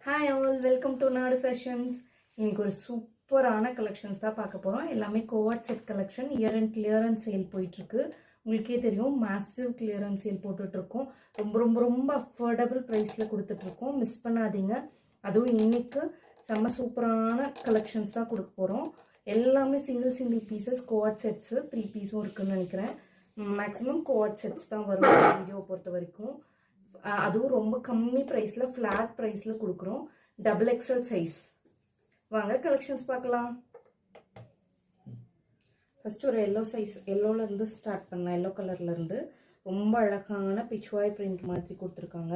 Hi all, welcome to Nadu Fashions. இன்னைக்கு ஒரு சூப்பரான கலெக்ஷன்ஸ் தான் பார்க்க போகிறோம். எல்லாமே co-ord set collection. Year end clearance sale போயிட்டுருக்கு. உங்களுக்கே தெரியும், மேசிவ் கிளியரன்ஸ் சேல் போட்டுட்ருக்கோம். ரொம்ப ரொம்ப ரொம்ப அஃபோர்டபுள் ப்ரைஸில் கொடுத்துட்ருக்கோம். மிஸ் பண்ணாதீங்க. அதுவும் இன்னைக்கு செம்ம சூப்பரான கலெக்ஷன்ஸ் தான் கொடுக்க போகிறோம். எல்லாமே சிங்கிள் பீசஸ் கோவாட் செட்ஸு 3 பீஸும் இருக்குதுன்னு நினைக்கிறேன். மேக்ஸிமம் கோவாட் செட்ஸ் தான் வரும் வீடியோ பொறுத்த வரைக்கும். அதுவும் ரொம்ப கம்மி ப்ரைஸில் ஃப்ளாட் ப்ரைஸில் கொடுக்குறோம். Double XL size. வாங்க கலெக்ஷன்ஸ் பார்க்கலாம். ஃபர்ஸ்ட் ஒரு எல்லோ சைஸ், எல்லோலேருந்து ஸ்டார்ட் பண்ணலாம். எல்லோ கலர்லேருந்து ரொம்ப அழகான பிச்வாய் பிரிண்ட் மாதிரி கொடுத்துருக்காங்க.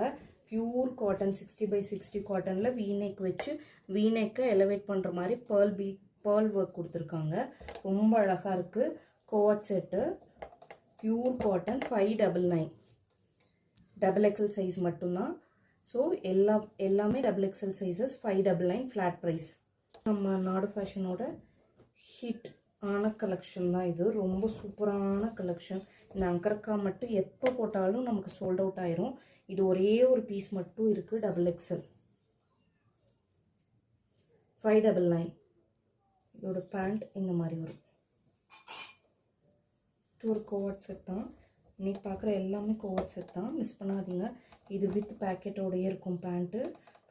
பியூர் காட்டன் 60x60 காட்டனில் வீநெக் வச்சு வீநெக்கை எலவேட் பண்ணுற மாதிரி பேர்ல் ஒர்க் கொடுத்துருக்காங்க. ரொம்ப அழகாக இருக்குது. Co-ord set pure cotton 599. Double XL size மட்டும்தான். ஸோ எல்லாமே double XL sizes 599 flat price. நம்ம நாடு ஃபேஷனோட ஹிட் ஆன கலெக்ஷன் தான் இது. ரொம்ப சூப்பரான கலெக்ஷன். இந்த அங்கர்கா மட்டும் எப்போ போட்டாலும் நமக்கு சோல்ட் அவுட் ஆயிரும். இது ஒரே ஒரு பீஸ் மட்டும் இருக்குது. Double XL 599. இதோட பேண்ட் இந்த மாதிரி வரும். ஒரு கோவாட் செட் தான். இன்றைக்கி பார்க்குற எல்லாமே கோவாட் செட் தான், மிஸ் பண்ணாதீங்க. இது வித் பேக்கெட்டோடையே இருக்கும். பேண்ட்டு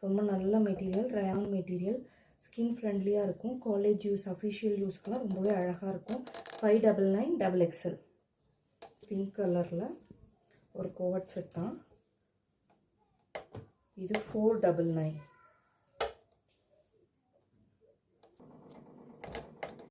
ரொம்ப நல்ல மெட்டீரியல், ரயான் மெட்டீரியல், ஸ்கின் ஃப்ரெண்ட்லியாக இருக்கும். காலேஜ் யூஸ், அஃபிஷியல் யூஸ்க்கெலாம் ரொம்பவே அழகாக இருக்கும். 599 டபுள் எக்ஸல். பிங்க் கலரில் ஒரு கோவாட் செட் தான் இது. 499.